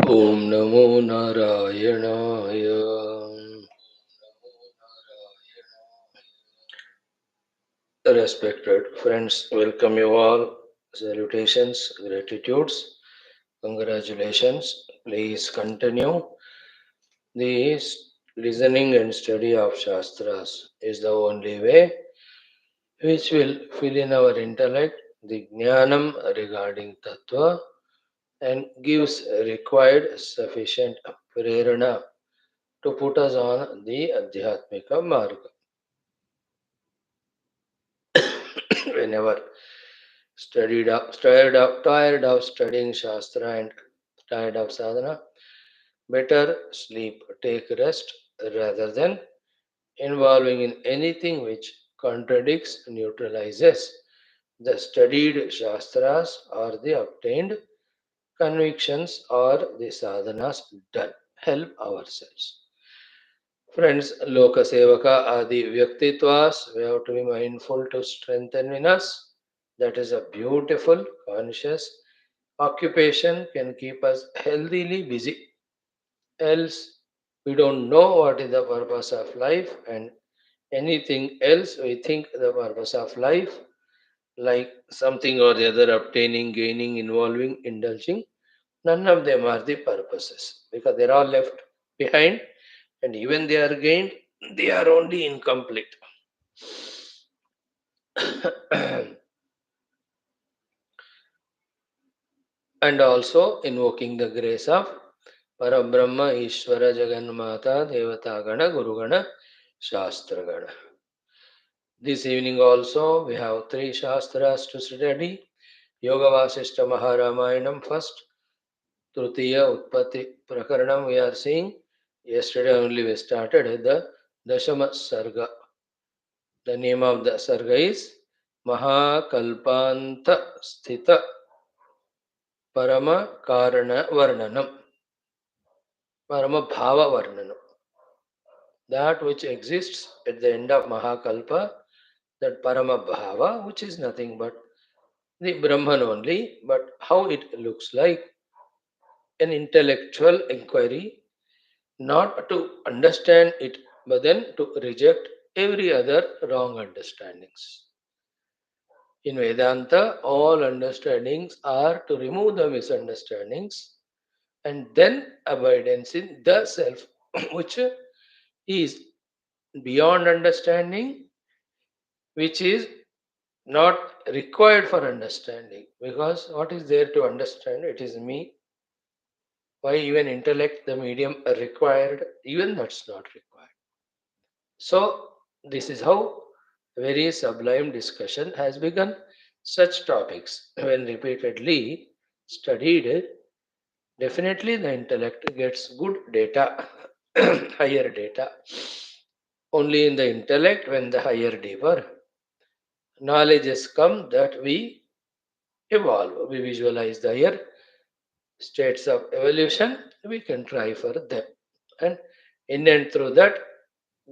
Om Namo Narayanaya. Respected friends, welcome you all. Salutations, gratitudes, congratulations. Please continue. This listening and study of Shastras is the only way which will fill in our intellect the jnanam regarding Tattva and gives required sufficient prerana to put us on the Adhyatmika Marga. Whenever tired of studying Shastra and tired of sadhana, better sleep, take rest rather than involving in anything which contradicts, neutralizes the studied Shastras or the obtained convictions or the sadhanas done. Help ourselves. Friends, Loka Sevaka are the Vyaktitwas. We have to be mindful to strengthen in us. That is a beautiful, conscious occupation can keep us healthily busy. Else, we don't know what is the purpose of life, and anything else we think the purpose of life, like something or the other, obtaining, gaining, involving, indulging. None of them are the purposes because they're all left behind, and even they are gained, they are only incomplete. And also invoking the grace of Parabrahma, Ishvara, Jagannatha, Devata Gana, Guru Gana, Shastra Gana. This evening also we have three Shastras to study. Yoga Vaashishtha Maharamayam first, Trutiya Utpatthi Prakaranam we are seeing. Yesterday only we started the Dashama Sarga. The name of the Sarga is Maha Kalpantha Sthita Parama Karana Varnanam. Parama Bhava Varnanam. That which exists at the end of Mahakalpa, that Parama Bhava, which is nothing but the Brahman only, but how it looks like an intellectual inquiry, not to understand it, but then to reject every other wrong understandings. In Vedanta, all understandings are to remove the misunderstandings and then abidance in the self, which is beyond understanding, which is not required for understanding. Because what is there to understand? It is me. Why even intellect, the medium required? Even that's not required. So, this is how very sublime discussion has begun. Such topics, when repeatedly studied, definitely the intellect gets good data, higher data. Only in the intellect, when the higher, deeper knowledge has come, that we evolve. We visualize the higher states of evolution. We can try for them. And in and through that,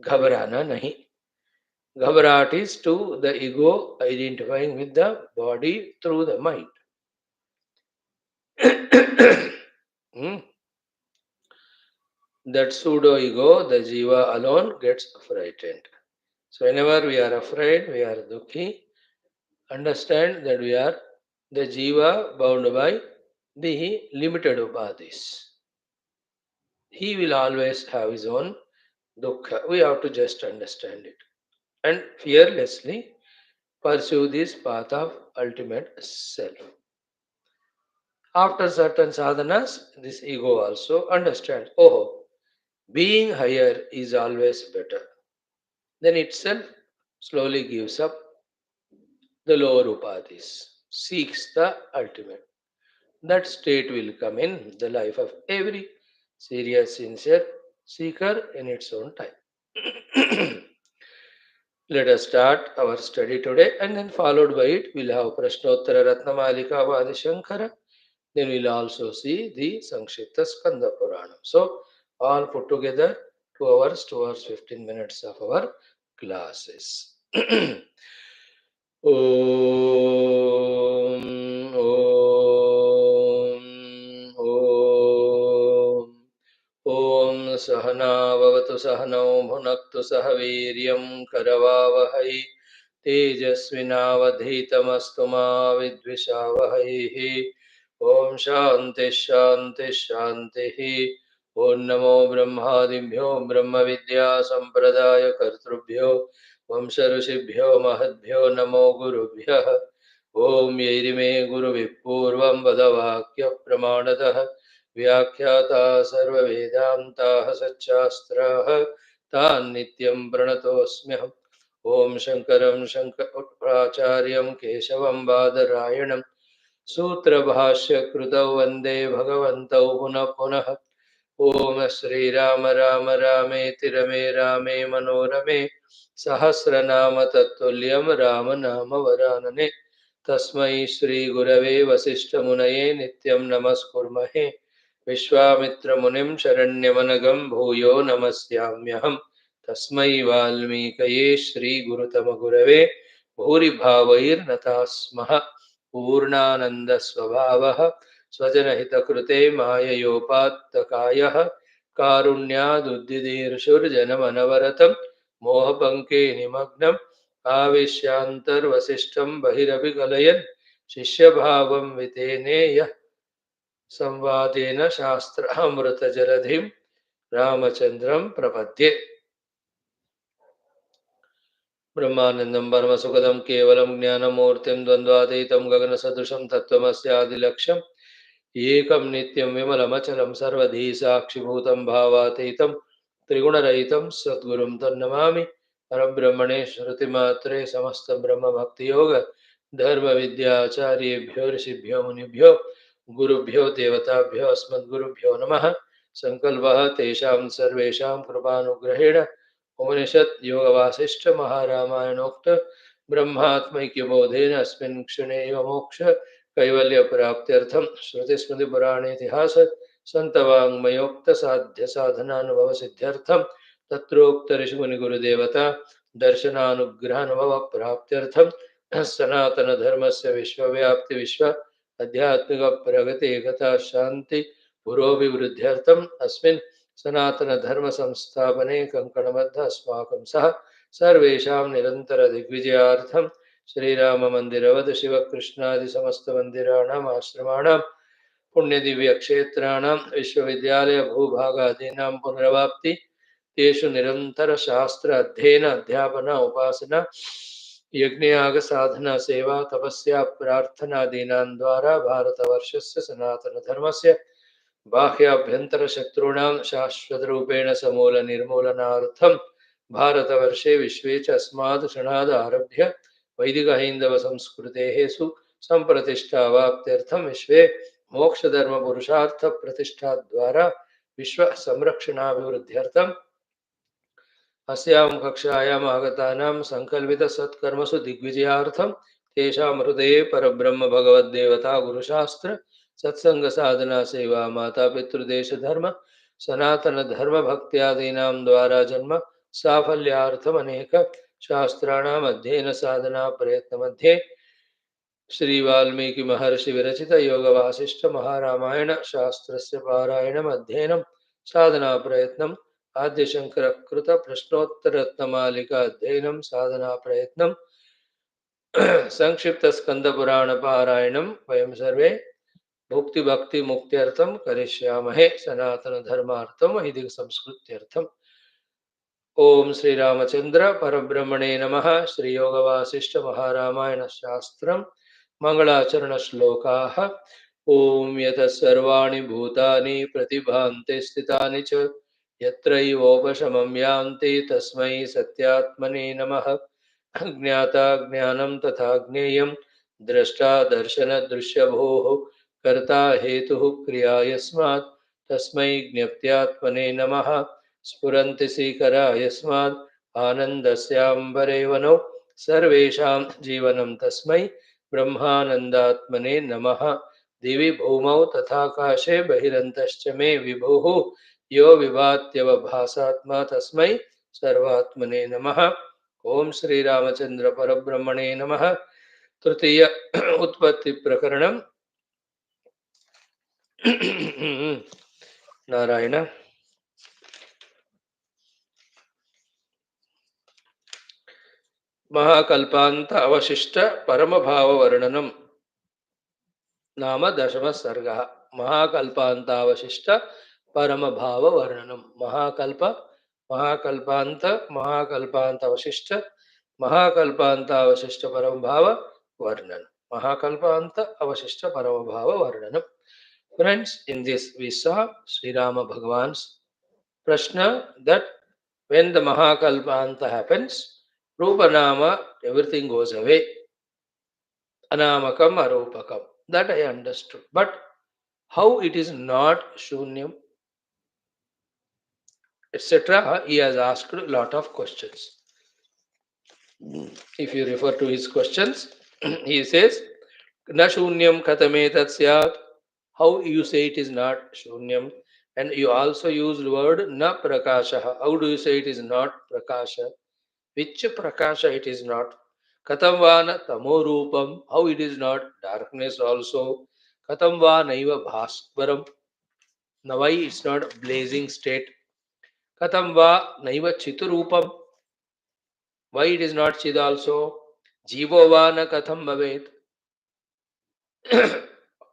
ghabrana nahi. Ghabrat is to the ego identifying with the body through the mind. Hmm. That pseudo ego, the jiva alone, gets frightened. So whenever we are afraid, we are dukhi, understand that we are the jiva bound by the limited upadhis. He will always have his own dukkha. We have to just understand it. and fearlessly pursue this path of ultimate self. After certain sadhanas, this ego also understands, oh, being higher is always better. Then itself slowly gives up the lower upadhis, seeks the ultimate. That state will come in the life of every serious, sincere seeker in its own time. Let us start our study today, and then followed by it, we'll have Prashnottara Ratnamalika Vadi Shankara. Then we'll also see the Sankshipta Skanda Puranam. So, all put together 2 hours 15 minutes of our classes. Om, Om, Om Sahana Vavatu Sahanau Bhunaktu Sahaviryam Karavavahai Tejasvinavadhitamastu ma Vidvishavahai. Om Shanti Shanti Shanti. Om Namo Brahmadibhyo Brahma Vidya Sampradaya Kartrubhyo Vamsharusibhyo Mahadbhyo Namo Gurubhyah. Om Yairime Guruvipurvam Vadavakya Pramanatah Vyakhyata Sarva Vedantaha Satchastraha Tan Nityam Pranatosmyaham. Om Shankaram Shankaracharyam Keshavam Badarayanam Sutra Bhashya Krutau Vande Bhagavantau Punah Punah. Om Shri Rama Rama Rameti Rame Rame Manorame Sahasranama Tattuliyam Rama Nama Varanane. Tasmai Shri Gurave Vasishtha Munaye Nityam Namaskurmahe. Vishwamitra Munim Sharanyamanagam Bhuyo Namasyamyaham. Tasmai Valmikaye Shri Gurutama Gurave Bhuri Bhavair Natasmaha Purnananda Swabhavaha Swajanahitakృతే మాయయోపాత్తకాయః కారుణ్యాదుద్దిదీర్షుర్జనమనవరతం మోహపంకే నిమగ్నం ఆవిశ్యాంతర్వసిష్టం బహిరభిగలయన్ శిష్యభావం వితేనేయ సంవాదేన శాస్త్రామృతజలధిం రామచంద్రం ప్రపద్యే. బ్రహ్మానందం పరమసుఖదం కేవలం జ్ఞానమూర్తిం ద్వంద్వాతీతం గగనసదృశం తత్వమస్యాదిలక్ష్యం ఏకం నిత్యం విమలమచలం సర్వధీ సాక్షిభూతం భావాతీతం త్రిగుణరహితం సద్గురుం తన్నమామి. పరబ్రహ్మణే శృతిమాత్రే సమస్త బ్రహ్మభక్తియోగ ధర్మ విద్యాచార్యేభ్యో ఋషిభ్యో మునిభ్యో గురుభ్యో దేవతాభ్యో అస్మద్గురుభ్యో నమః. సంకల్పః తేషాం సర్వేషాం కృపానుగ్రహేణ उपनिषद योग वासिष्ठ महारामायणोक्त ब्रह्मात्मैक्यबोधेन अस्मिन् क्षणे एव मोक्ष कैवल्य प्राप्त्यर्थं श्रुतिस्मृति पुराणेतिहास संतवाङ्मयोक्त साध्य साधनानुभव सिद्ध्यर्थं तत्रोक्त ऋषि मुनि गुरुदेवता दर्शनानुग्रहानुभव प्राप्त्यर्थं सनातन धर्मस्य विश्वव्याप्ति विश्व आध्यात्मिक प्रगति एकता शांति पुरोभिवृद्ध्यर्थं अस्मिन् सनातन धर्म संस्थापने कंकणबद्ध अस्माकं सह सर्वेषां निरंतर दिग्विजयार्थं श्रीराम मंदिरवद शिव कृष्णादि समस्त मंदिराणाम् आश्रमाणां पुण्यदिव्य क्षेत्राणां विश्वविद्यालय भूभागादीनां पुनरवाप्ति तेषु निरंतर शास्त्र अध्ययन अध्यापन उपासना यज्ञयाग साधना सेवा तपस्या प्रार्थनादीनां द्वारा भारतवर्षस्य सनातन धर्मस्य बाह्याभ्यंतर शत्रूणां शाश्वतरूपेण समूल निर्मूलनार्थं भारतवर्षे विश्वे च अस्मात् क्षणाद् आरभ्य वैदिक हैन्दव संस्कृतेः सुसंप्रतिष्ठावाप्त्यर्थं विश्वे मोक्षधर्म पुरुषार्थ प्रतिष्ठा द्वारा विश्व संरक्षणाभिवृद्ध्यर्थं अस्यां कक्षायाम् आगतानां संकल्पित सत्कर्मसु दिग्विजयार्थं तेषां हृदये परब्रह्म भगवद्देवता गुरुशास्त्र सत्संग साधना सेवा माता पितृदेश धर्म सनातन धर्म भक्त्यादीनां द्वारा जन्म साफल्यार्थम अनेक शास्त्राणाम् अध्ययन साधना प्रयत्न मध्ये श्री वाल्मीकि महर्षि विरचित योग वासिष्ठ महारामायण शास्त्रस्य पारायणम् अध्ययनं साधना प्रयत्नम् आद्यशंकर कृत प्रश्नोत्तर रत्नमालिका अध्ययनं साधना प्रयत्नं संक्षिप्त स्कंद पुराण पारायणं वयं सर्वे मुक्ति भक्ति मुक्त्यर्थम करिष्यामहे सनातन धर्मार्थम वैदिक संस्कृत्यर्थम. Om Sri Ramachandra Parabrahmane Namaha Sri Yoga Vaashishtha Maharamayana Shastram Mangalacharana Shlokaha Om Yata Sarvani Bhutani Pratibhante Stitani Cha Yatraivopashamam Yanti Tasmai Satyatmane Namaha Ajnata Jnanam Tatha Gneyam Drashta Darshana Drishyabhoho Karta Hetuhu Kriya Yasmat Tasmai Gnaptyatmane Namaha स्फुरन्ति सीकरा यस्मात् आनन्दस्याम्बरेवनो सर्वेषां जीवनं तस्मै ब्रह्मानन्दात्मने नमः दिवि भूमौ तथाकाशे बहिरन्तश्च मे विभुः यो विभात्यवभासात्मा तस्मै सर्वात्मने नमः ओम श्री रामचंद्र परब्रह्मणे नमः तृतीय उत्पत्ति प्रकरणम नारायण महाकल्पांत अवशिष्ट परम भाव वर्णनम नाम दशम सर्ग महाकल्पांतावशिष्ट परम भाव वर्णनम महाकल्प महाकल्पांत महाकल्पांतावशिष्ट महाकल्पांतावशिष्ट परम भाव वर्णन महाकल्पांत अवशिष्ट परम भाव वर्णनम. Friends, in this we saw Sri Rama Bhagavan's Prashna that when the Mahakalpanta happens, Rupa Nama, everything goes away. Anamakam Arupakam. That I understood. But how it is not Shunyam, etc., he has asked a lot of questions. If you refer to his questions, he says, Na Shunyam Katametat Syat. How you say it is not Shunyam? And you also use the word Na Prakasha. How do you say it is not Prakasha? Which Prakasha it is not? Katamvana Tamorupam. How it is not darkness also? Katamva Naiva Bhaskvaram. Now why it's not blazing state? Katamva Naiva Chiturupam. Why it is not Chid also? Jivovana Katham Bhavet.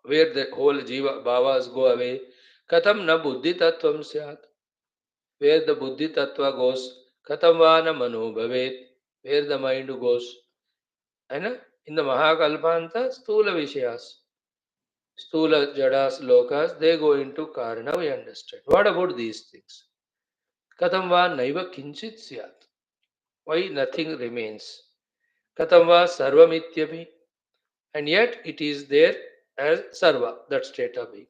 Where the whole Jiva Bhavas go away. Katham na Buddhi Tattvam Syat. Where the Buddhi Tattva goes. Katham Vana Mano Bhavet. Where the mind goes. And in the Mahakalpanta, Stula Vishayas. Stula Jadas Lokas, they go into Karana, we understand. What about these things? Katham va naiva kinchit syat. Why nothing remains? Katham va sarvamityapi. And yet it is there as sarva, that state of being.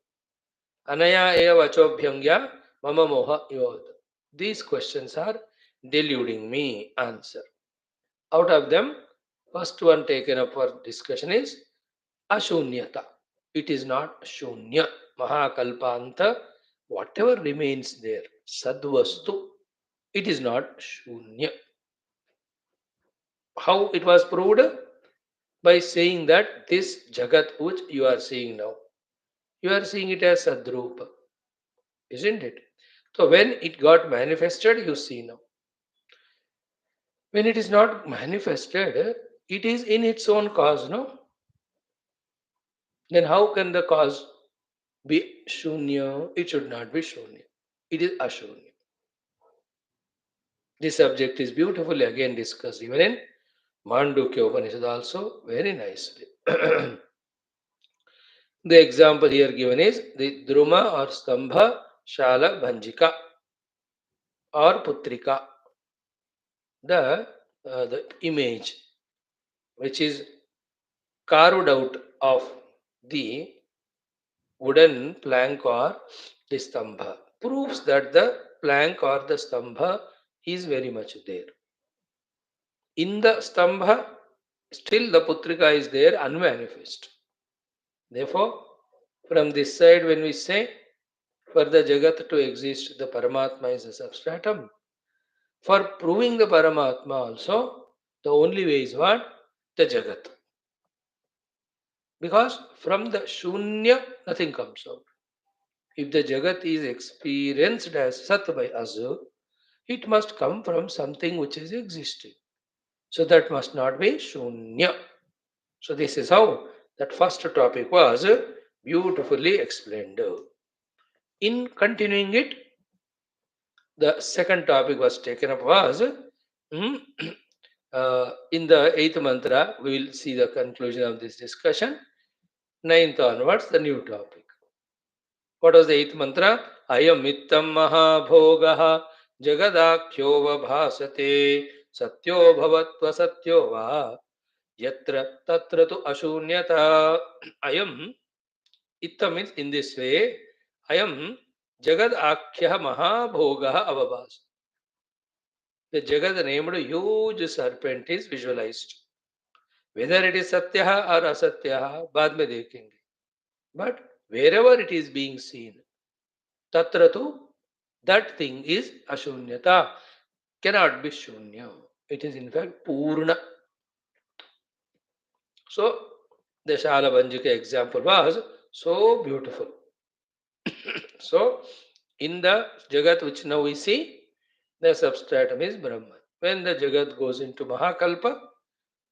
Anaya eva vachobhyangya mama moha yod. These questions are deluding me. Answer. Out of them, first one taken up for discussion is ashunyata. It is not shunya. Mahakalpanta, whatever remains there, sadvastu, it is not shunya. How it was proved? By saying that this jagat which you are seeing now, you are seeing it as sadrupa, isn't it? So when it got manifested, you see now. When it is not manifested, it is in its own cause, no? Then how can the cause be shunya? It should not be shunya. It is ashunya. This subject is beautifully again discussed even in Mandukya Upanishad also very nicely. The example here given is the Druma or Stambha Shala Bhanjika or Putrika. The image which is carved out of the wooden plank or the Stambha proves that the plank or the Stambha is very much there. In the Stambha, still the Putrika is there unmanifest. Therefore, from this side, when we say for the Jagat to exist, the Paramatma is a substratum. For proving the Paramatma also, the only way is what? The Jagat. Because from the Shunya, nothing comes out. If the Jagat is experienced as Sat by us, it must come from something which is existing. So that must not be Shunya. So this is how that first topic was beautifully explained. In continuing it, The second topic was taken up was in the eighth mantra. We will see the conclusion of this discussion. Ninth onwards, the new topic. What was the eighth mantra? Ayam mittam mahabhogaha jagadakhyo vabhasate satyo bhavatva satyo va yatra tatra tu ashunyata. Ayam ittam means in this way. Ayam jagad akhya mahabhogaha avabhas. The Jagad named huge serpent is visualized. Whether it is Satyaha or Asatyaha, बाद में देखेंगे. But wherever it is being seen, tatra tu, that thing is ashunyata, cannot be shunya. It is in fact purna. So the Shalabanjika example was so beautiful. So in the Jagat which now we see, the substratum is Brahman. When the Jagat goes into Mahakalpa,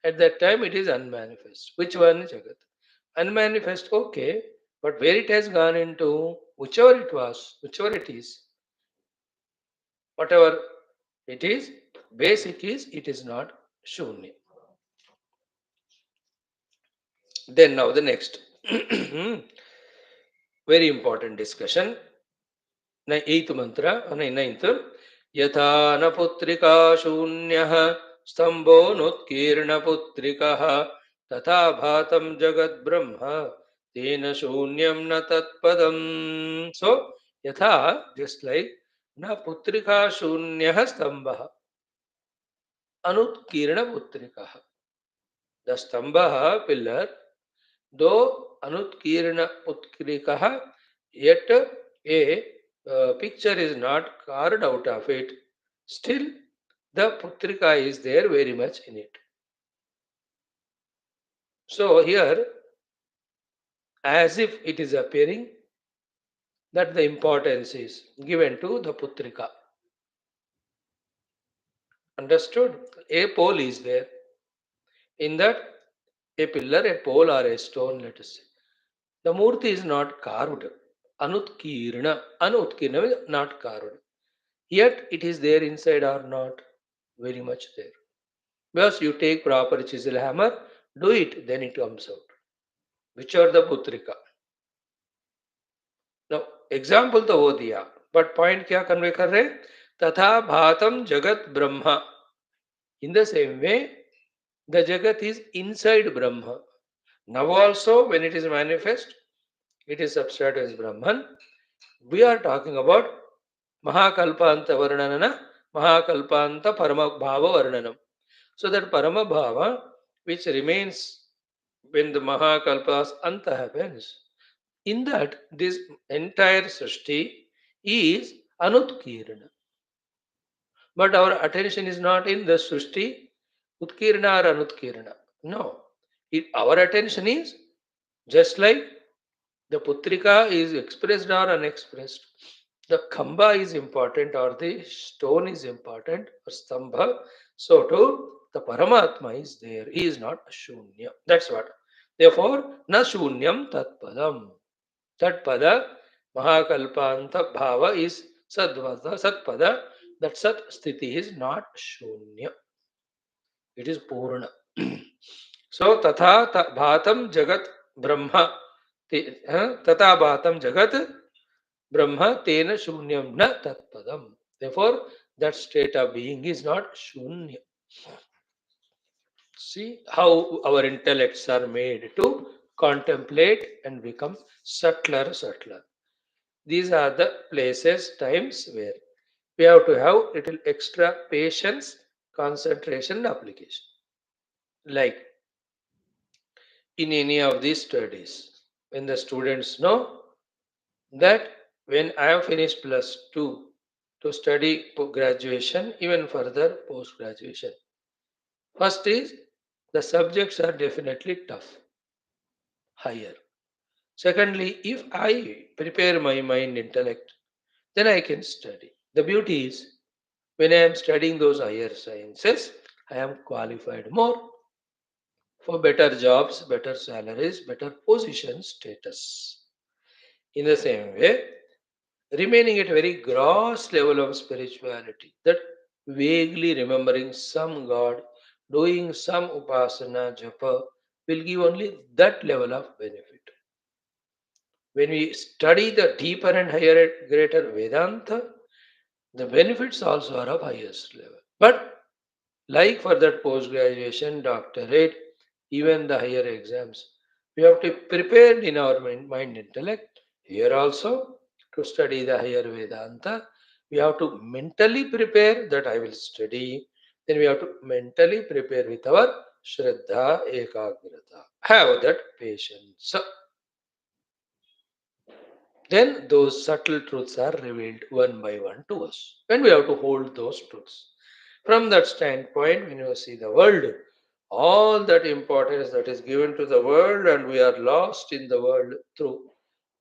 at that time it is unmanifest. Which one is Jagat? Unmanifest, okay, but where it has gone into, whichever it was, whichever it is, whatever it is, basic is, it is not Shunya. Then now the next. Very important discussion. Eighth mantra, ninth. Yatha na putrika shunyah stambho nutkirna putrikah तथा भातं जगद ब्रह्म तेन शून्यम न तत्पदम. So yatha, just like na putrika shunyah stambah anutkirna putrikah. The stambah, pillar, though anutkirna putrikah, yet a picture is not carved out of it, still the putrika is there very much in it. So here, as if it is appearing that the importance is given to the putrika. Understood? A pole is there. In that, a pillar, a pole, or a stone, let us say. The murti is not carved. Anutkirna. Anutkirna means not carved. Yet it is there inside or not? Very much there. Because you take proper chisel hammer, do it, then it comes out. Which are the putrika? Now, example तो वो दिया, but point क्या convey कर रहे? तथा भातम जगत Brahma. In the same way, the jagat is inside Brahma. Now also, when it is manifest, it is substrated as Brahman. We are talking about Mahakalpantha Varnanana, Mahakalpantha Parama Bhava Varnanam. So that Parama Bhava, which remains when the Mahakalpa's Anta happens, in that this entire Srishti is Anutkirana. But our attention is not in the Srishti, Utkirana or Anutkirana. No. Our attention is just like the Putrika is expressed or unexpressed. The Khamba is important or the stone is important or Stambha. So too, the Paramatma is there. He is not Shunya. That's what. Therefore, na Shunyam Tatpadam. Tatpada, Mahakalpanta Bhava is Sadvada, Satpada. That Sat Sthiti is not Shunya. It is Purna. So, Tatha Bhatam Jagat Brahma. Tata Bhatam Jagat Brahma Tena Shunyam Na Tatpadam. Therefore, that state of being is not Shunya. See how our intellects are made to contemplate and become subtler, subtler. These are the places, times where we have to have little extra patience, concentration, and application. Like in any of these studies, when the students know that when I have finished plus 2 to study graduation, even further post graduation, first is the subjects are definitely tough, higher. Secondly, if I prepare my mind, intellect, then I can study. The beauty is when I am studying those higher sciences, I am qualified more for better jobs, better salaries, better position status. In the same way, remaining at a very gross level of spirituality, that vaguely remembering some God, doing some upasana, japa, will give only that level of benefit. When we study the deeper and higher, greater Vedanta, the benefits also are of highest level. But like for that post graduation, doctorate, even the higher exams, we have to prepare in our mind intellect. Here also, to study the higher Vedanta, we have to mentally prepare that I will study. Then we have to mentally prepare with our Shraddha Ekagrata. Have that patience. Then those subtle truths are revealed one by one to us. And we have to hold those truths. From that standpoint, when you see the world, all that importance that is given to the world, and we are lost in the world through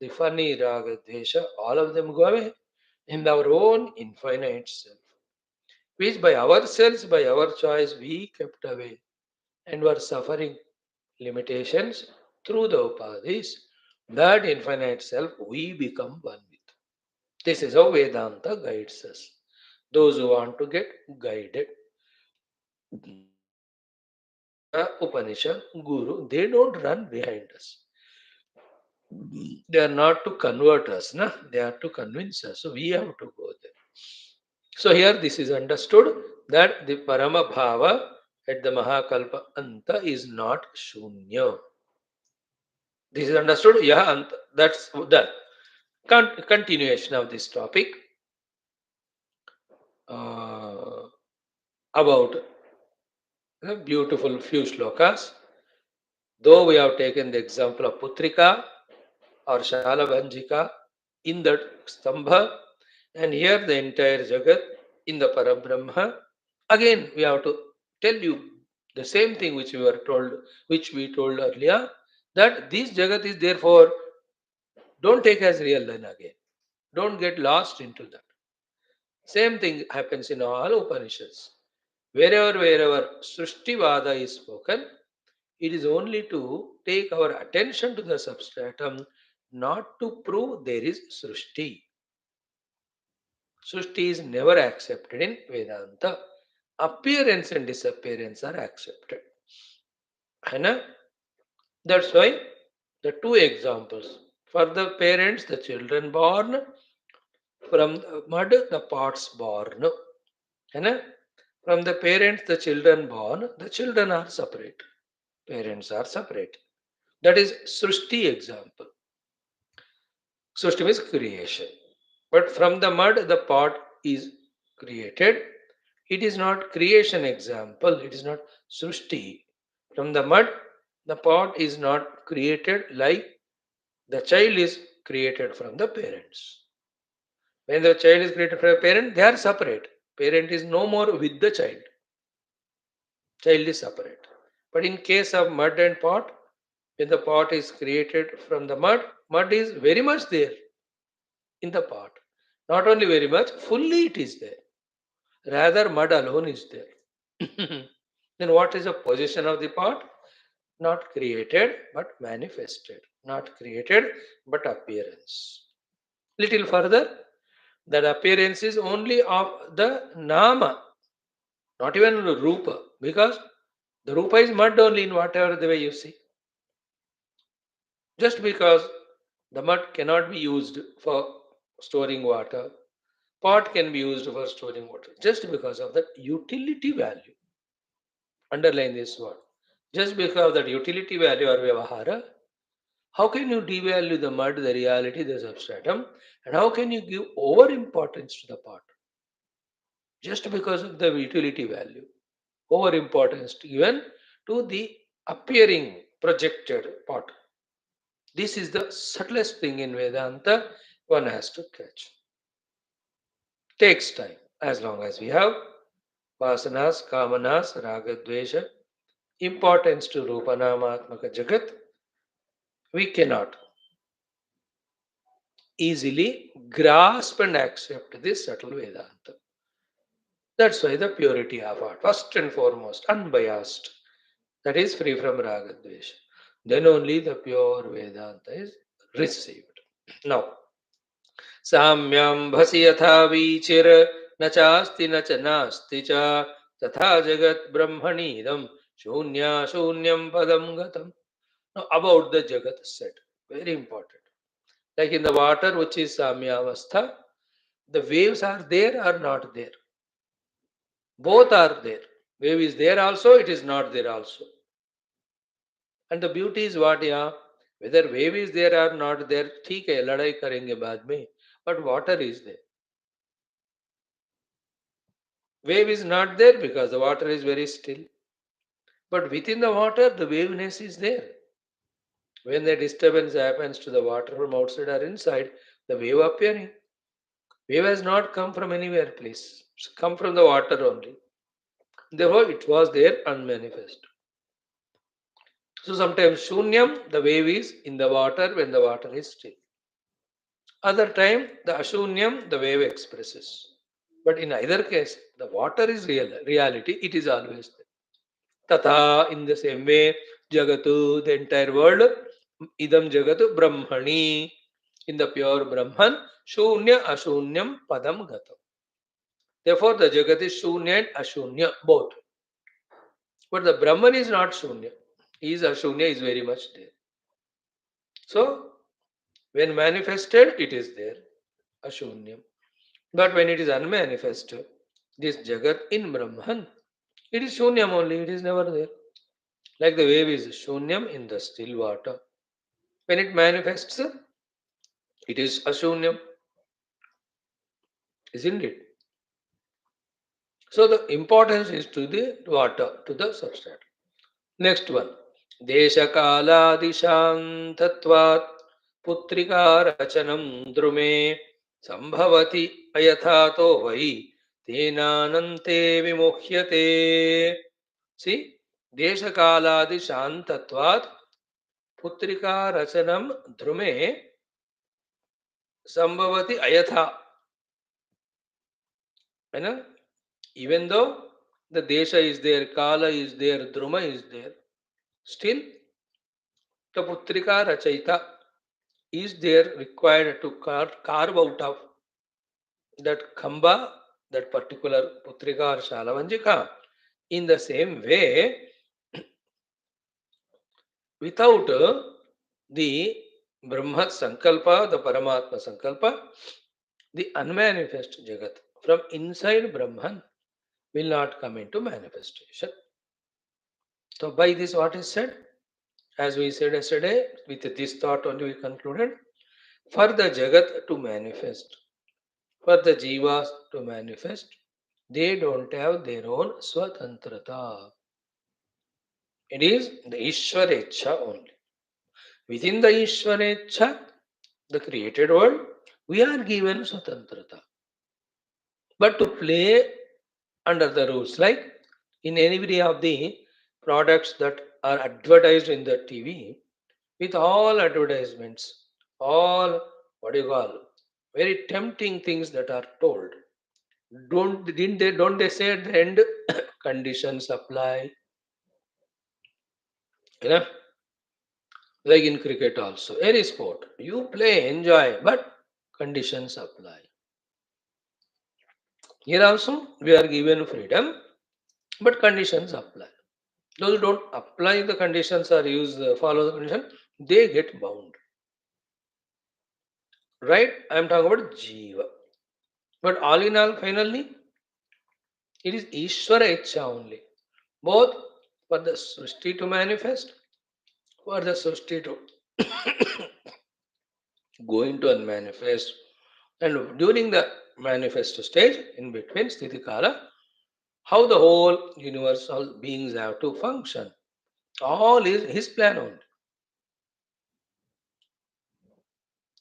the funny raga, desha, all of them go away in our own infinite self, which by ourselves, by our choice, we kept away and were suffering limitations through the upadhis. That infinite self we become one with. This is how Vedanta guides us. Those who want to get guided, Shastra, Upanishad, Guru, they don't run behind us. They are not to convert us, na? They are to convince us. So we have to go there. So here this is understood that the Parama Bhava at the Mahakalpa Anta is not Shunya. This is understood? Yeah, Anta. That's done. Continuation of this topic uh, about the beautiful few shlokas. Though we have taken the example of Putrika or Shalavanjika in that Stambha, and here the entire Jagat in the Parabrahma, again we have to tell you the same thing which we told earlier, that this Jagat is therefore, don't take as real then again. Don't get lost into that. Same thing happens in all Upanishads. Wherever Srishtivada is spoken, it is only to take our attention to the substratum, not to prove there is Srishti. Srishti is never accepted in Vedanta. Appearance and disappearance are accepted. And that's why the two examples. For the parents, the children born from the mud, the pots born. And from the parents, the children born, the children are separate. Parents are separate. That is Srishti example. Srishti means creation. But from the mud, the pot is created. It is not creation example. It is not Srishti. From the mud, the pot is not created like the child is created from the parents. When the child is created from a parent, they are separate. Parent is no more with the child. Child is separate. But in case of mud and pot, when the pot is created from the mud, mud is very much there in the pot. Not only very much, fully it is there. Rather, mud alone is there. Then what is the position of the pot? Not created but manifested. Not created but appearance. Little further, that appearance is only of the Nama, not even Rupa, because the Rupa is mud only in whatever the way you see. Just because the mud cannot be used for storing water, pot can be used for storing water, just because of that utility value. Underline this word. Just because of that utility value or vyavahara, how can you devalue the mud, the reality, the substratum, and how can you give over importance to the pot? Just because of the utility value, over importance given to the appearing projected pot. This is the subtlest thing in Vedanta one has to catch. Takes time. As long as we have vasanas, kamanas, raga, dvesha, importance to Rupanamatmaka Jagat, we cannot easily grasp and accept this subtle Vedanta. That's why the purity of heart, first and foremost, unbiased, that is free from raga, dvesha. Then only the pure Vedanta is received. Now, साम्यं भसि यथा वीचिर न चास्ति न च नास्ति च तथा जगत् ब्रह्मणीदं शून्यं padam gatam. Now about the jagat set, very important. Like in the water, which is samya avastha, the waves are there or not there. Both are there. Wave is there also, it is not there also. And the beauty is what, yeah, whether wave is there or not there, ठीक है लड़ाई करेंगे बाद में, but water is there. Wave is not there because the water is very still. But within the water, the waveness is there. When the disturbance happens to the water from outside or inside, the wave appearing. Wave has not come from anywhere place. It's come from the water only. Therefore, it was there unmanifest. So sometimes shunyam, the wave is in the water when the water is still. Other time, the ashunyam, the wave expresses. But in either case, the water is real, reality, it is always there. Tata, in the same way, Jagatu, the entire world, idam Jagatu, Brahmani, in the pure Brahman, Shunya, Ashunyam, Padam Gatam. Therefore, the Jagat is Shunya and Ashunya, both. But the Brahman is not Shunya. He is Ashunya, is very much there. So, when manifested, it is there, Ashunyam. But when it is unmanifested, this Jagat in Brahman, it is Shunyam only, it is never there. Like the wave is Shunyam in the still water. When it manifests, it is Ashunyam. Isn't it? So the importance is to the water, to the substrate. Next one. Deshakaladishantatvat putrika rachanam drume sambhavati ayathato vai tenanante vimuhyate. See, Deshakaladishantatvat putrika rachanam drume sambhavati ayatha. Even though the desha is there, kala is there, druma is there, still the putrika rachayita is there required to carve out of that khamba, that particular putrika or shalavanjika. In the same way, without the Brahma Sankalpa, the Paramatma Sankalpa, the unmanifest Jagat from inside Brahman will not come into manifestation. So by this what is said? As we said yesterday, with this thought only we concluded, for the Jagat to manifest, for the Jivas to manifest, they don't have their own Swatantrata. It is the Ishwarecha only. Within the Ishwarecha, the created world, we are given Swatantrata. But to play under the rules, like in any of the products that are advertised in the TV, with all advertisements, all very tempting things that are told. Don't they say at the end conditions apply? You know, like in cricket also, any sport. You play, enjoy, but conditions apply. Here also we are given freedom, but conditions apply. Those who don't apply the conditions or follow the condition, they get bound. Right? I am talking about Jiva. But all in all, finally, it is Ishvara Ichcha only. Both for the Srishti to manifest, for the Srishti to going to unmanifest, and during the manifest stage, in between Sthiti Kala, how the whole universal beings have to function. All is his plan only.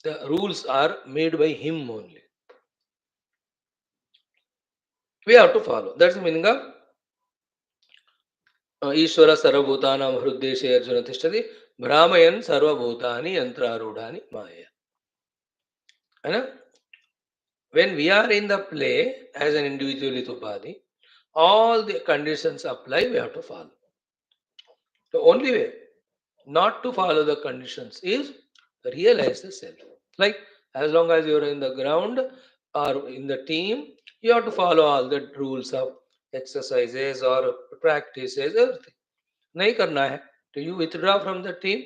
The rules are made by him only. We have to follow. That's the meaning of ईश्वर सर्वभूतानां हृद्देशे अर्जुन तिष्ठति भ्रामयन् सर्वभूतानि यन्त्रारूढानि मायया. When we are in the play as an individual body, all the conditions apply, we have to follow. The only way not to follow the conditions is realize the self. Like As long as you are in the ground or in the team, you have to follow all the rules of exercises or practices, everything. नहीं करना है, तो you withdraw from the team.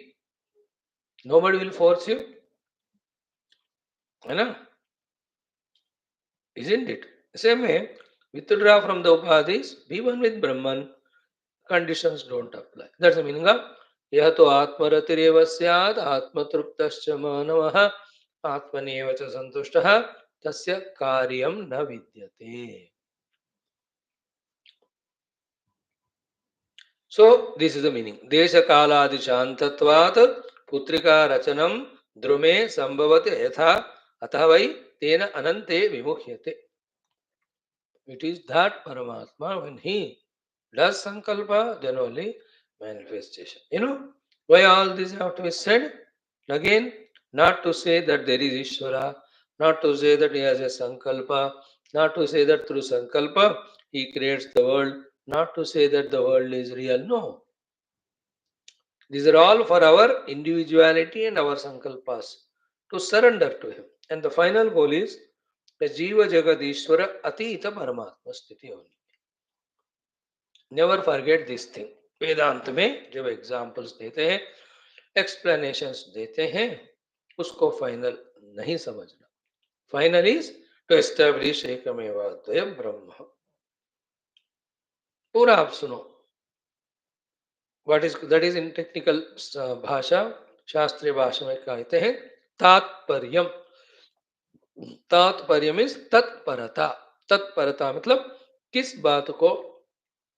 Nobody will force you, है ना? Isn't it? Same way, withdraw from the upadhis, be one with Brahman. Conditions don't apply. That's the meaning of यह तो आत्मरतिरेव स्यात् आत्मतृप्तश्च मानवः आत्मनेव च सन्तुष्टः तस्य कार्यं न विद्यते. So this is the meaning. Desha kaladi shantatvat putrika rachanam drume sambhavate yatha athavai tena anante vimuhyate. It is that Paramatma, when he does sankalpa, then only manifestation. Why all this have to be said? Again, not to say that there is Ishvara, not to say that he has a sankalpa, not to say that through sankalpa he creates the world, not to say that the world is real. No. These are all for our individuality and our sankalpas to surrender to him. And the final goal is the Jiva Jagadishwara Atita Paramatma Sthiti only. Never forget this thing. वेदांत में जब examples देते हैं, explanations देते हैं, उसको final नहीं समझना. Final is to establish एकमेवाद्वयम् ब्रह्म. पूरा आप सुनो. What is that is in technical भाषा, शास्त्रीय भाषा में कहते हैं तात्पर्यम. तात्पर्यम इज तत्परता. तत्परता मतलब किस बात को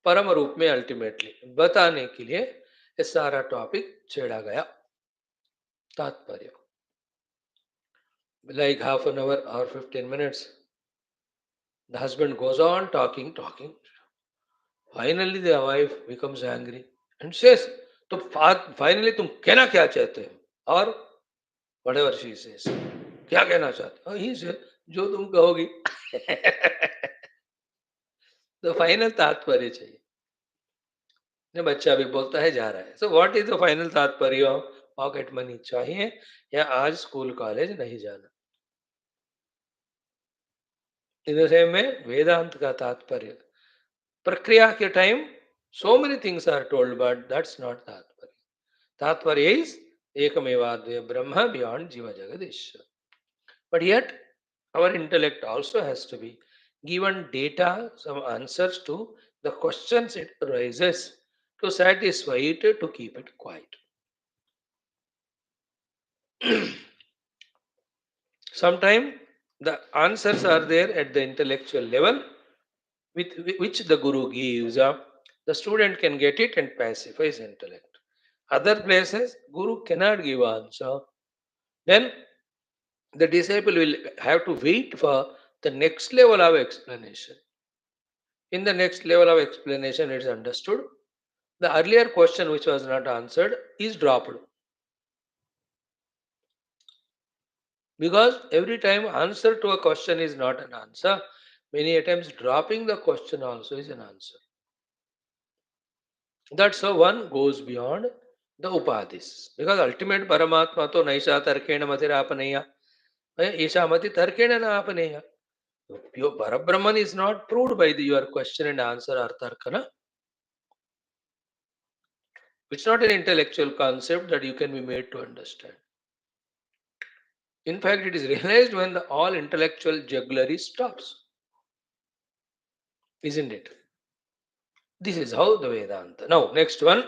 परम रूप में अल्टीमेटली बताने के लिए ये सारा टॉपिक छेड़ा गया. तात्पर्य. Like half an hour or 15 minutes, the husband goes on talking. Finally the wife becomes angry and says, तो finally तुम कहना क्या चाहते हो? और whatever she says, क्या कहना चाहते हो? He says, जो तुम कहोगी. तो फाइनल तात्पर्य चाहिए. बच्चा भी बोलता है जा रहा है. So what is the final तात्पर्य? पॉकेट मनी चाहिए या आज स्कूल कॉलेज नहीं जाना. इन द सेम में वेदांत का तात्पर्य, प्रक्रिया के time so many things are told, but that's not तात्पर्य. तात्पर्य is एकमेवाद्वय Brahma beyond jiva jagadishwar. But yet our intellect also has to be given data, some answers to the questions it raises, to satisfy it, to keep it quiet. Sometimes the answers are there at the intellectual level, with which the guru gives up. The student can get it and pacify his intellect. Other places, guru cannot give answer. Then the disciple will have to wait for the next level of explanation. In the next level of explanation, it is understood. The earlier question which was not answered is dropped. Because every time answer to a question is not an answer, many times dropping the question also is an answer. That's how one goes beyond the upadhis. Because ultimate Paramatma to naisha tarkena matirapaneya. Isha mati tarkena na apaneya. Your Parabrahman is not proved by your question and answer or tarkana. It's not an intellectual concept that you can be made to understand. In fact, it is realized when the all intellectual jugglery stops. Isn't it? This is how the Vedanta. Now, next one.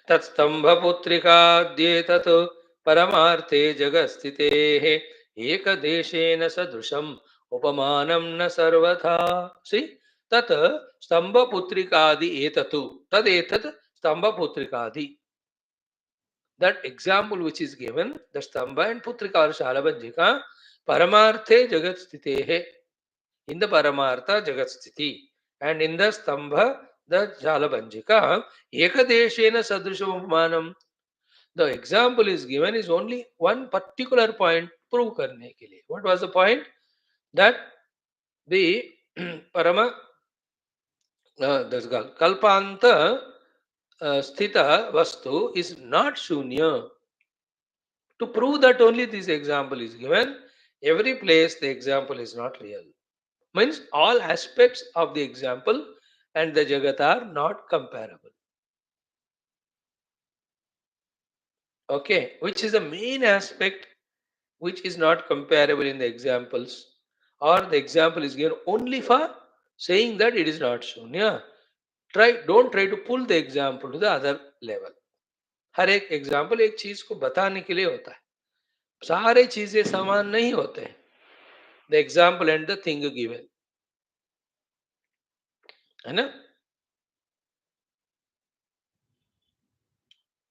Tat stambha putrika dyetat paramarte jagastitehe ekadeshena sadrusham upamanam na sarvatha. See? Tat stambha putrikadi etatu. Tad etat stambha putrikadi. That example which is given, the stambha and putrika or shalabanjika, paramarte jagatstitehe. In the paramartha jagatstiti. And in the stambha, the Jalabanjika, Ekadeshena Sadrishamanam. The example is given is only one particular point prove karne ke liye. What was the point? That the Parama, Kalpantha Sthita Vastu is not Shunya. To prove that only this example is given, Every place the example is not real. Means all aspects of the example and the Jagat are not comparable. Okay, which is the main aspect which is not comparable in the examples, or the example is given only for saying that it is not Shunya. Don't try to pull the example to the other level. हर एक example एक चीज को बताने के लिए होता है, सारे चीजें समान नहीं होते हैं. The example and the thing given, है ना?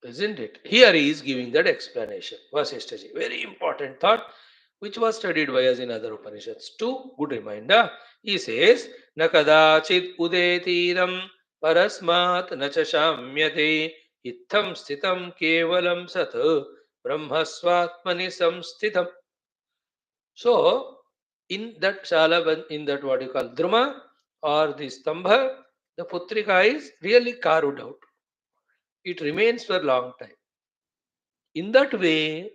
Isn't it? Here he is giving that explanation. Vaashishtha ji, very important thought which was studied by us in other Upanishads. Two good reminder. He says, "Na kadachit udetiram parasmat na cha shamyate itham sthitam kevalam sat brahmaswatmani samsthitam." So, in that shala, in that what you call druma or the stambha, the putrika is really carved out. It remains for a long time. In that way,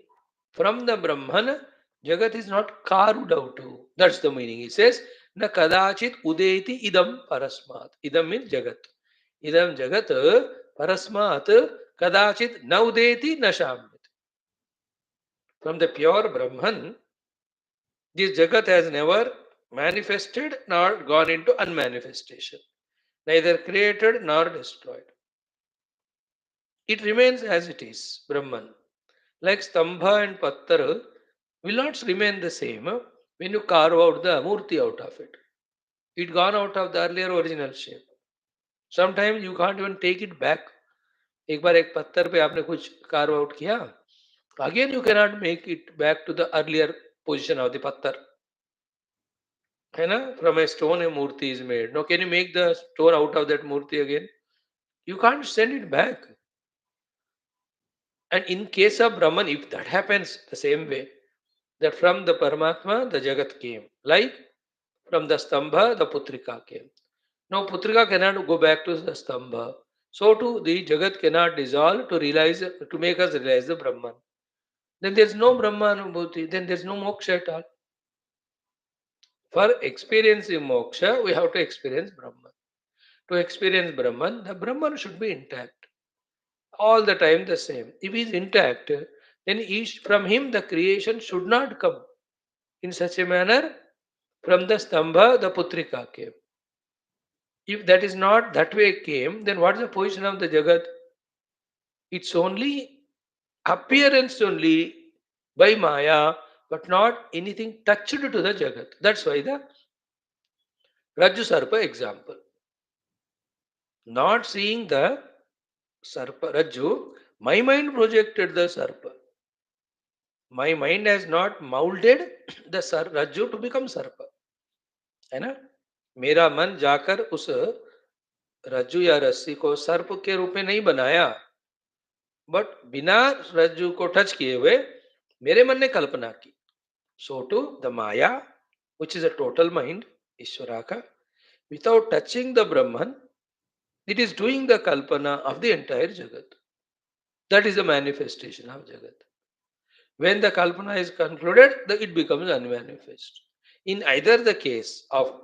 from the Brahman, Jagat is not carved out. That's the meaning. He says, Na kadachit udeti idam parasmat. Idam means Jagat. Idam Jagat parasmat kadachit na udeti na shamit. From the pure Brahman, this Jagat has never manifested nor gone into unmanifestation, neither created nor destroyed. It remains as it is, Brahman. Like Stambha and Pattar will not remain the same when you carve out the Murti out of it. It gone out of the earlier original shape. Sometimes you can't even take it back. एक बार एक पत्थर पे आपने कुछ carve out किया, again you cannot make it back to the earlier position of the pattar. है ना? From a stone a murti is made. Now can you make the stone out of that murti again? You can't send it back. And in case of Brahman, if that happens the same way, that from the Paramatma the Jagat came, like from the Stambha the Putrika came. Now Putrika cannot go back to the Stambha. So too the Jagat cannot dissolve to realize, to make us realize the Brahman. Then there's no Brahmanubhuti, then there's no moksha at all. For experiencing moksha, we have to experience Brahman. To experience Brahman, the Brahman should be intact. All the time the same. If he is intact, then from him the creation should not come. In such a manner, from the Stambha, the Putrika came. If that is not that way came, then what is the position of the Jagat? It's only appearance only by Maya, but not anything touched to the Jagat. That's why the Rajju Sarpa example. Not seeing the Sarpa Rajju, my mind projected the Sarpa. My mind has not molded the Rajju to become Sarpa. है ना? मेरा मन जाकर उस रज्जु या रस्सी को सर्प के रूप में नहीं बनाया, बट बिना रज्जु को टच किए हुए मेरे मन ने कल्पना की. So to the maya, which is a total mind, ईश्वरा का, without touching the Brahman, it is doing the kalpana of the entire Jagat. That is the manifestation of Jagat. When the kalpana is concluded, it becomes unmanifest. In either the case of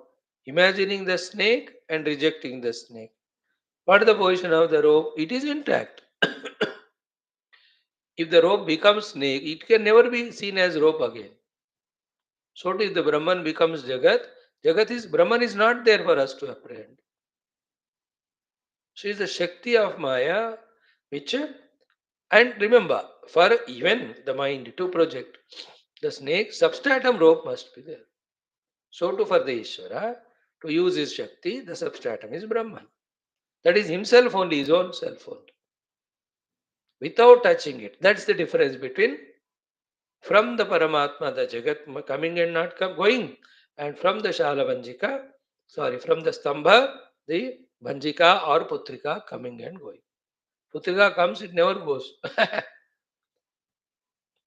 imagining the snake and rejecting the snake, what is the position of the rope? It is intact. If the rope becomes snake, it can never be seen as rope again. So if the Brahman becomes Jagat, Brahman is not there for us to apprehend. So is the Shakti of Maya, which, and remember, for even the mind to project the snake, substratum rope must be there. So too for the Ishvara, to use his Shakti, the substratum is Brahman. That is himself only, his own self only. Without touching it. That's the difference between from the Paramatma, the Jagat coming and not going, and from the Shala Vanjika, from the Stambha, the Vanjika or Putrika coming and going. Putrika comes, it never goes.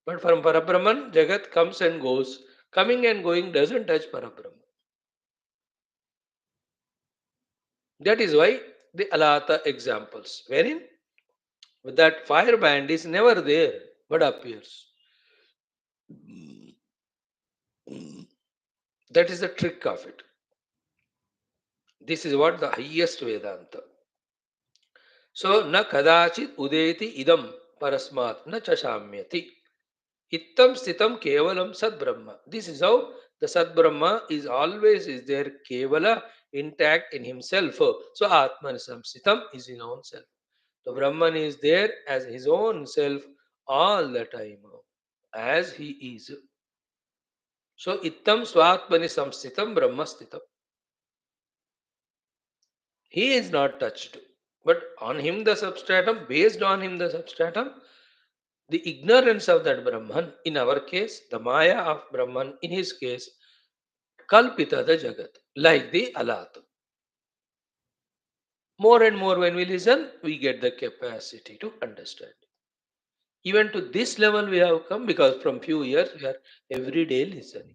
But from Parabrahman, Jagat comes and goes. Coming and going doesn't touch Parabrahman. That is why the Alata examples, wherein that fire band is never there, but appears. That is the trick of it. This is what the highest Vedanta. So, na kadachit udeti idam parasmat na chashamyati. Ittam stitam kevalam sad brahma. This is how the sad brahma is always is there kevala intact in himself. So atman samstitam is his own self. The Brahman is there as his own self all the time, as he is. So ittam swatmani samstitam brahmastitam. He is not touched. But on him the substratum, based on him the substratum, the ignorance of that Brahman, in our case, the Maya of Brahman, in his case, Kalpita the Jagat, like the Alat. More and more when we listen, we get the capacity to understand. Even to this level we have come because from few years we are every day listening,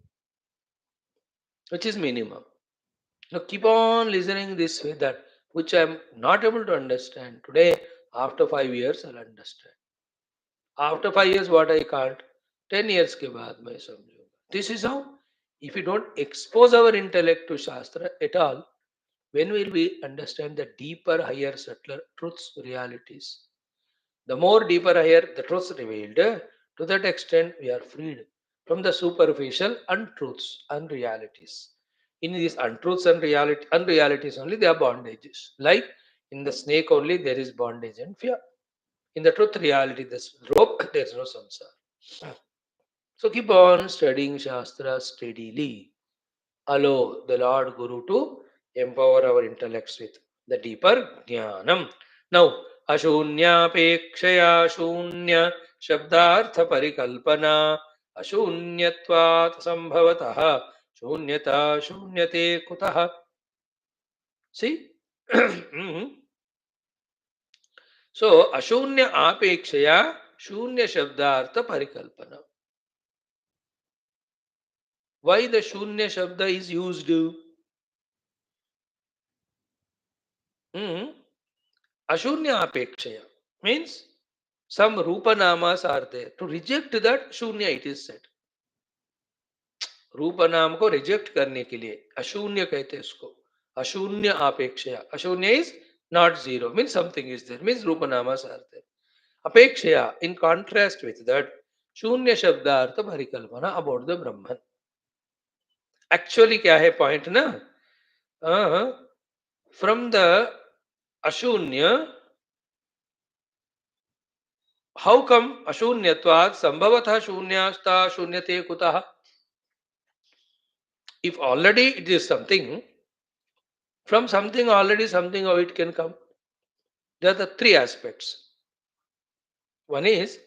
which is minimum. Now keep on listening this way that which I am not able to understand. Today, after 5 years, I'll understand. After 5 years, what I can't, 10 years के बाद मैं समझूंगा. This is how, if we don't expose our intellect to Shastra at all, when will we understand the deeper, higher, subtler truths, realities? The more deeper, higher the truths revealed, to that extent we are freed from the superficial untruths, unrealities. In these untruths and unrealities only, they are bondages. Like in the snake only, there is bondage and fear. In the truth reality, this rope, there is no samsara. So keep on studying Shastra steadily. Allow the Lord Guru to empower our intellects with the deeper jnanam. Now, ashunyapeksaya shunya shabdartha parikalpana ashunyatvat sambhavatah shunyata shunyate kutah. See? So, ashunya apekshaya shunya shabdartha parikalpana. Why the shunya shabda is used? Ashunya apekshaya means some rupa namas are there. To reject that shunya, it is said. रूप नाम को reject करने के लिए अशून्य कहते हैं इसको. अशून्य अपेक्षया. अशून्य is not zero, means something is there, means रूप नामास आर देयर. अपेक्षया, इन कॉन्ट्रास्ट विथ दैट, शून्य शब्दार्थ परिकल्पना अबाउट द ब्रह्मन. एक्चुअली क्या है पॉइंट ना, फ्रॉम द अशून्य, हाउ कम अशून्यत्वात् संभवतः शून्यास्ता शून्यते कुतः. If already it is something, from something already something of it can come. There are the three aspects. One is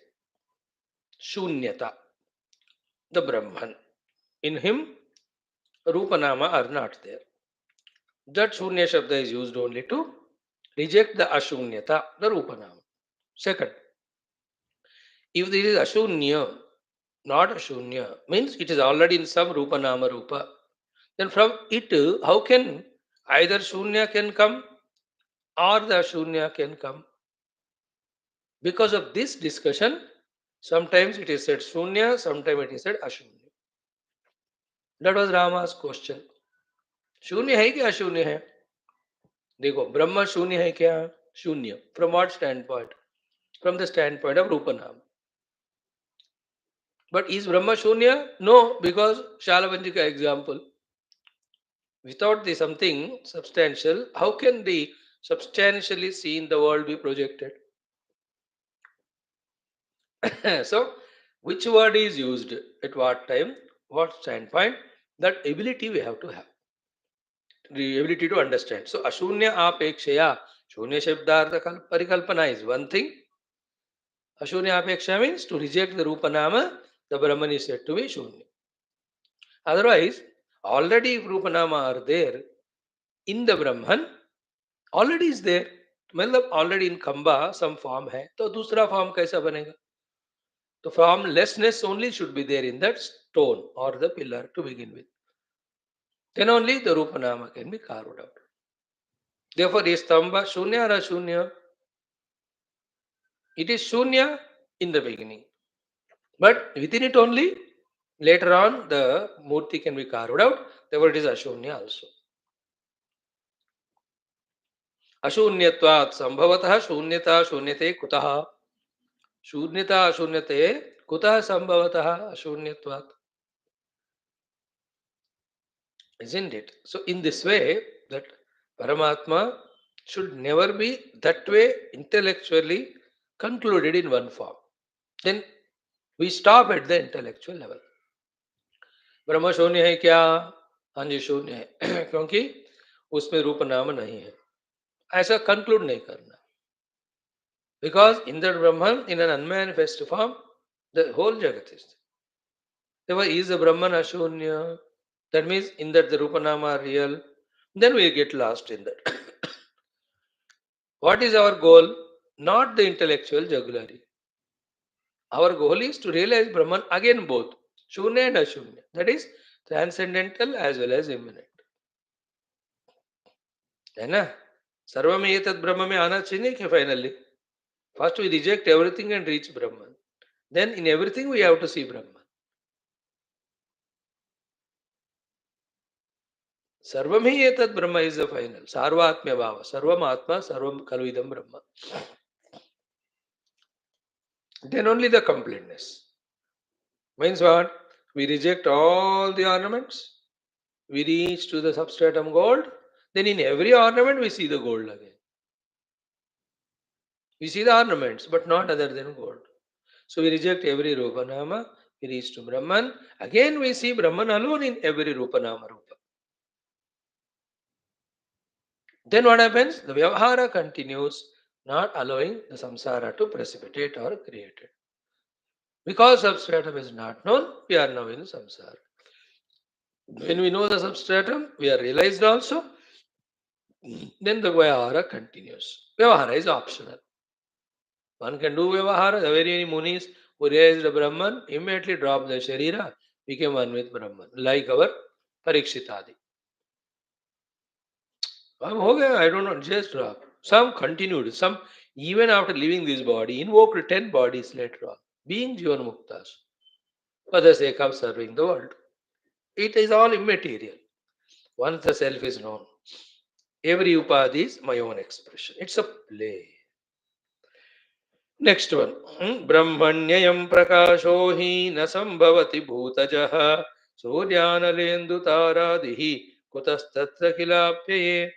shunyata, the Brahman. In him, Rupanama are not there. That Shunya Shabda is used only to reject the Ashunyata, the Rupanama. Second, if there is Ashunya, not Ashunya, means it is already in some Rupanama Rupa, then from it, how can either Shunya can come or the Ashunya can come? Because of this discussion, sometimes it is said Shunya, sometimes it is said Ashunya. That was Rama's question. शून्य है क्या अशून्य है? देखो, ब्रह्म शून्य है क्या? शून्य. From what standpoint? From the standpoint of रूपनाम. But is Brahma shunya? No, because शालवंजी का example. Without the something substantial, how can the substantially seen the world be projected? So, which word is used at what time, what standpoint? That ability we have to have. The ability to understand. So, ashunya apekshaya, shunya shabdartha parikalpana is one thing. Ashunya apeksha means to reject the rupa nama, the Brahman is said to be shunya. Otherwise, already if rupa nama are there in the Brahman, already is there. मतलब already in Khamba some form है, तो दूसरा form कैसा बनेगा? तो formlessness only should be there in that stone or the pillar to begin with. Then only the rupa nama can be carved out. Therefore, is Stamba shunya or ashunya? It is shunya in the beginning. But within it only, Later on, the Murti can be carved out. Therefore, it is Ashunya also. Ashunyatvat sambhavatah shunyata shunyate kutah. Shunyata shunyate kutah sambhavatah ashunyatvat. Isn't it? So, in this way, that Paramatma should never be that way intellectually concluded in one form. Then we stop at the intellectual level. ब्रह्म शून्य है क्या? हाँ जी शून्य है क्योंकि उसमें रूप नाम नहीं है, ऐसा कंक्लूड नहीं करना. Because in that Brahman, in an unmanifest form, the whole Jagat is there. Therefore, is the Brahman Ashunya? That means in that the Rupa Nama are real. Then we get lost in that. What is our goal? Not the intellectual jugglery. Our goal is to realize Brahman again both, Shunya and Ashunya. That is transcendental as well as immanent. है ना? सर्व में ये तद ब्रह्म में आना चाहिए कि finally first we reject everything and reach Brahman, then in everything we have to see Brahman. सर्वम ही ये तद ब्रह्म इज द फाइनल सार्वात्म्य भाव, सर्वम आत्मा सर्वम खलु इदं ब्रह्म. Then only the completeness. Means what? We reject all the ornaments, we reach to the substratum gold, then in every ornament we see the gold again. We see the ornaments, but not other than gold. So we reject every Rupa Nama, we reach to Brahman. Again we see Brahman alone in every Rupa Nama Rupa. Then what happens? The Vyavahara continues, not allowing the samsara to precipitate or create it. Because substratum is not known, we are now in samsara. When we know the substratum, we are realized also, then the Vyavahara continues. Vyavahara is optional. One can do Vyavahara. The very many munis who realized Brahman immediately dropped the Sharira, became one with Brahman, like our Parikshitadi. I don't know, just drop. Some continued, some even after leaving this body, invoked 10 bodies later on, being Jivan Muktas, for the sake of serving the world. It is all immaterial. Once the self is known, every upadhi is my own expression. It's a play. Next one. Brahmanyayam prakasho hi na sambhavati bhutajah suryanalendhu taradihi kutastatra khilapyaye.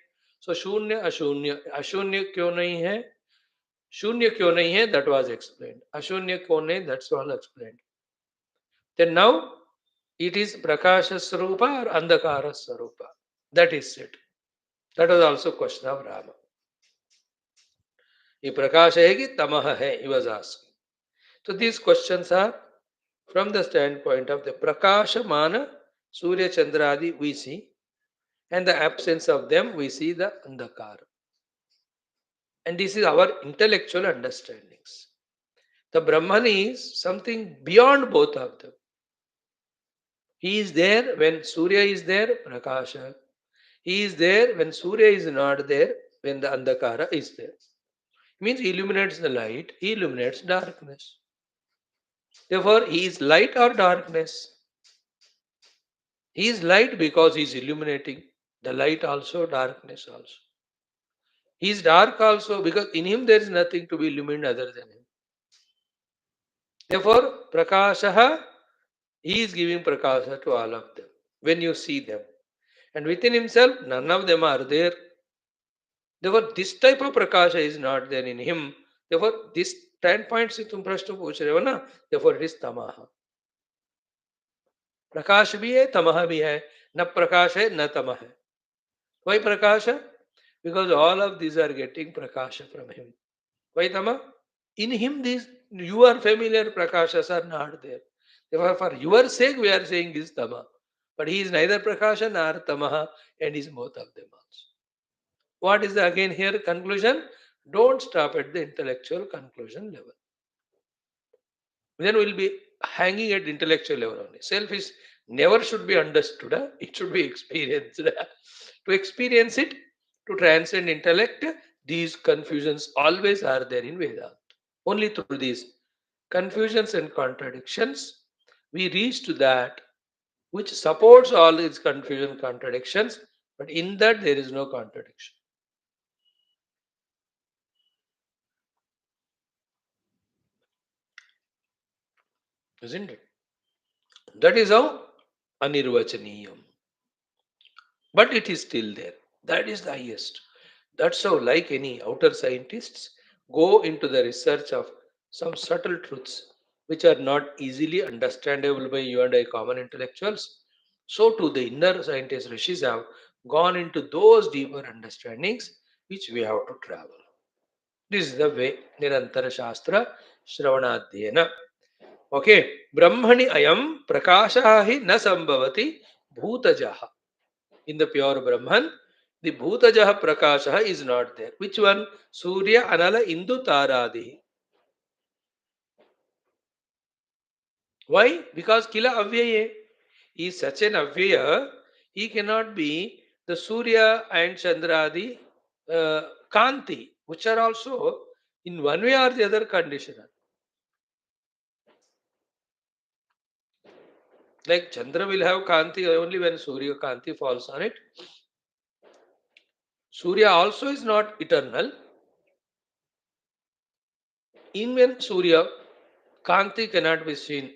So शून्य अशून्य, अशून्य क्यों नहीं है, शून्य क्यों नहीं है, that was explained. अशून्य क्यों नहीं, that's all explained. Then now it is prakasha swarupa or andhakara swarupa. That is it. That was also question of Rama. ये प्रकाश है कि तमह है, he was asking. So these questions are from the standpoint of the prakashamana Surya Chandradi we see, and the absence of them we see the andhakara. And this is our intellectual understandings. The Brahman is something beyond both of them. He is there when Surya is there, Prakasha. He is there when Surya is not there, when the Andhakara is there. It means he illuminates the light, he illuminates darkness. Therefore, he is light or darkness. He is light because he is illuminating the light also, darkness also. He is dark also because in him there is nothing to be illumined other than him. Therefore, Prakashaha, he is giving Prakasha to all of them when you see them. And within himself, none of them are there. Therefore, this type of Prakasha is not there in him. Therefore, this standpoint से तुम प्रश्न पूछ रहे हो ना, therefore it is Tamaha. प्रकाश भी है, तमह भी है. न प्रकाश है, न तमह है. Why Prakasha? Because all of these are getting Prakasha from him. Why Tama? In him, these your familiar Prakashas are not there. Therefore, for your sake, we are saying this Tama. But he is neither Prakasha nor Tamaha, and is both of them also. What is the again here conclusion? Don't stop at the intellectual conclusion level. Then we'll be hanging at intellectual level only. Self is never should be understood, it should be experienced. To experience it, to transcend intellect, these confusions always are there in Vedanta. Only through these confusions and contradictions, we reach to that which supports all its confusion, contradictions, but in that there is no contradiction. Isn't it? That is how anirvachaniyam. But it is still there. That is the highest. That's how, like any outer scientists, go into the research of some subtle truths which are not easily understandable by you and I common intellectuals. So too the inner scientists, rishis, have gone into those deeper understandings which we have to travel. This is the way. Nirantara Shastra Shravanadhyena. Okay. Brahmani ayam prakashahi na sambhavati bhutajaha. In the pure Brahman, the bhutajaha prakasha is not there. Which one? Surya Anala Indu Taradi. Why? Because Kila Avyaye is such an Avyaya, he cannot be the Surya and Chandradi Kanti, which are also in one way or the other conditional. Like Chandra will have Kanti only when Surya Kanti falls on it. Surya also is not eternal. Even when Surya Kanti cannot be seen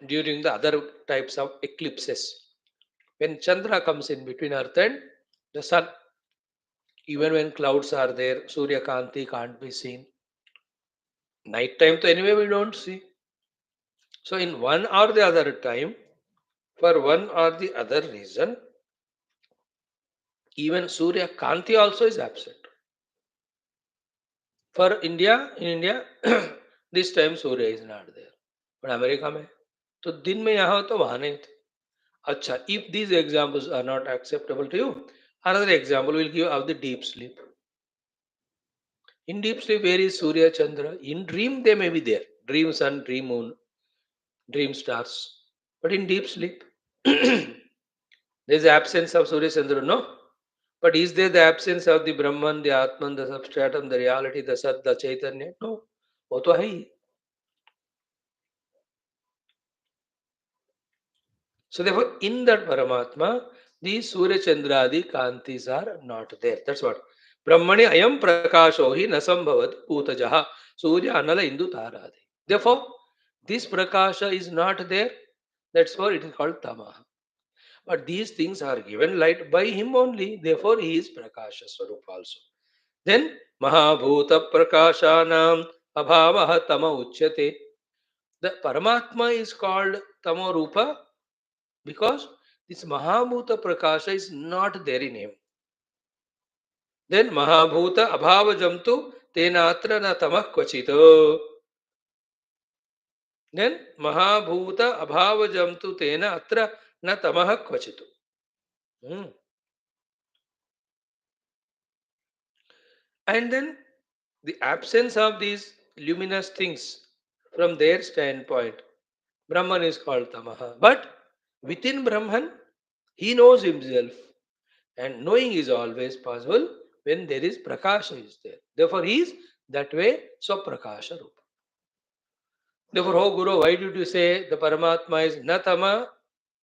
during the other types of eclipses. When Chandra comes in between Earth and the Sun, even when clouds are there, Surya Kanti can't be seen. Night time, so anyway, we don't see. So, in one or the other time, for one or the other reason, even Surya Kanti also is absent. For India, in India, this time Surya is not there. But America में तो दिन में यहाँ हो तो वहाँ नहीं थे. अच्छा, if these examples are not acceptable to you, another example will give of the deep sleep. In deep sleep, where is Surya Chandra? In dream, they may be there. Dream sun, dream moon, dream stars. But in deep sleep, there is absence of Surya Chandra, no? But is there the absence of the Brahman, the Atman, the substratum, the reality, the Sat, the Chaitanya? No. वो तो है ही. So therefore, in that Paramatma, these Surya Chandradi Kantis are not there. That's what. Brahmani ayam prakasho hi nasambhavat putajaha Surya anala indu taradi. Therefore, this prakasha is not there. That's why it is called tamaha. But these things are given light by him only. Therefore, he is prakasha swarup also. Then Mahabhuta Prakashanam Abhavaha Tama Uchyate. The Paramatma is called Tamo Rupa because this Mahabhuta Prakasha is not there in him. Then Mahabhuta Abhavajamtu Tenatra na Tamah Kvachito. Then Mahabhuta Abhavajamtu Tena Atra na Tamah Kvachito. And then the absence of these luminous things from their standpoint, Brahman is called Tamaha. But within Brahman, he knows himself. And knowing is always possible when there is Prakasha is there. Therefore, he is that way, so Prakasha Rupa. Therefore, oh Guru, why did you say the Paramatma is na Tama,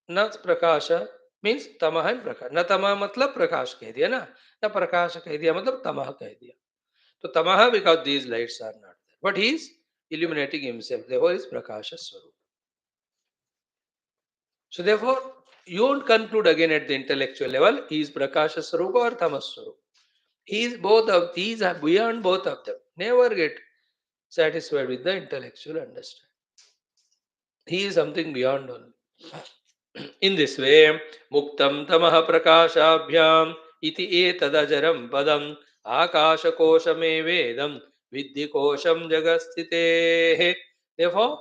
na Prakasha? Means Tamaha and Prakasha. Na Tama matlab Prakash keh diya na. Na Prakasha keh diya matlab Tamaha keh diya. So Tamaha because these lights are not there. But he is illuminating himself. Therefore, he is Prakasha Swarup. So therefore, you won't conclude again at the intellectual level, he is Prakasha Swarupa or Tamas Swarupa. He is both of these are beyond both of them. Never get satisfied with the intellectual understanding. He is something beyond all. In this way, Muktam Tamaha Prakashabhyam iti etadajaram padam akashakosame vedam viddhikosham jagastite. Therefore,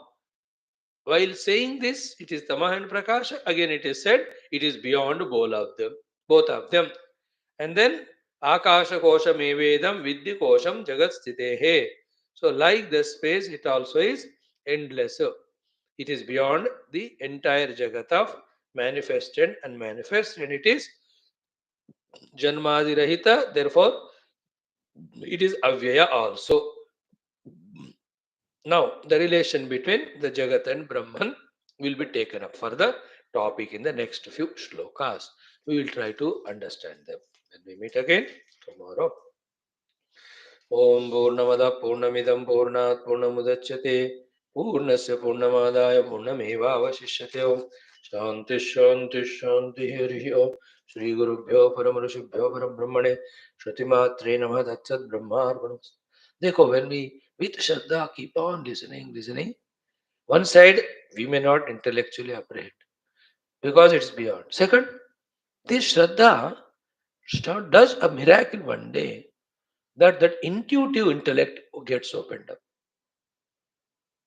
while saying this, it is Tamaha and Prakasha. Again, it is said it is beyond both of them. And then Akasha Kosham Evedam Vidhi Kosham Jagat Stitehe. So, like the space, it also is endless. It is beyond the entire Jagat of manifest and unmanifest, and it is Janmadi Rahita. Therefore, it is Avyaya also. Now, the relation between the Jagat and Brahman. will be taken up for the topic in the next few shlokas. We will try to understand them. When we meet again tomorrow. Om Purnamada Purnamidam Purnat Purnamudachyate Purnasya Purnamadaya Purnameva Avashishyate Om Shanti Shanti Shanti Hiri Om Shri Gurubhyo Paramarshibhyo Parabrahmane Shruti Matre Namaha Tatsat Brahmarpanam. Dekho, when we with Shraddha keep on listening, one side we may not intellectually apprehend because it's beyond. Second, this Shraddha does a miracle one day that intuitive intellect gets opened up.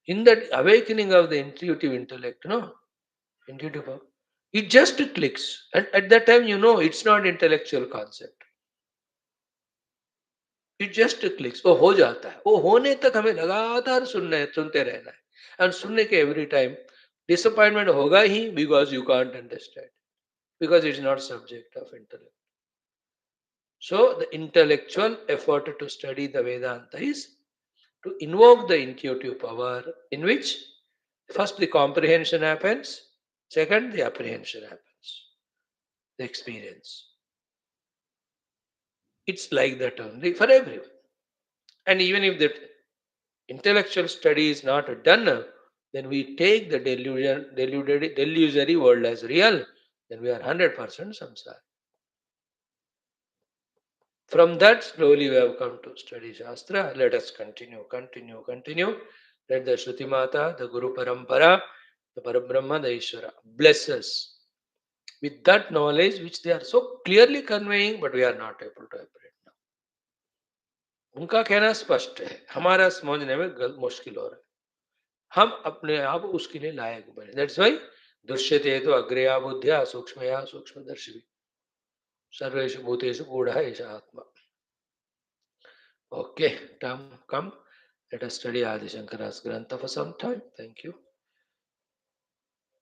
In that awakening of the intuitive intellect, intuitive power, it just clicks. And at that time, it's not intellectual concept. It just clicks. वो हो जाता है. वो होने तक हमें लगातार सुनते रहना है. And सुनने के every time disappointment होगा ही because you can't understand. Because it's not subject of intellect. So the intellectual effort to study the Vedanta is to invoke the intuitive power in which first the comprehension happens, second the apprehension happens, the experience. It's like that only for everyone. And even if the intellectual study is not done, then we take the delusory world as real, then we are 100% samsara. From that, slowly we have come to study Shastra. Let us continue. Let the Shruti Mata, the Guru Parampara, the Parabrahma, the Ishvara bless us with that knowledge which they are so clearly conveying, but we are not able to apprehend now. उनका कहना स्पष्ट है, हमारा समझने में मुश्किल हो रहा है. हम अपने आप उसके लिए लायक बने. That's why दृश्यते तो अग्रया बुद्धिया सूक्ष्मया सूक्ष्मदर्शी सर्वेषु भूतेषु गूढ़ः एष आत्मा. Okay, come. Let us study Adi Shankara's Grantha for some time. Thank you.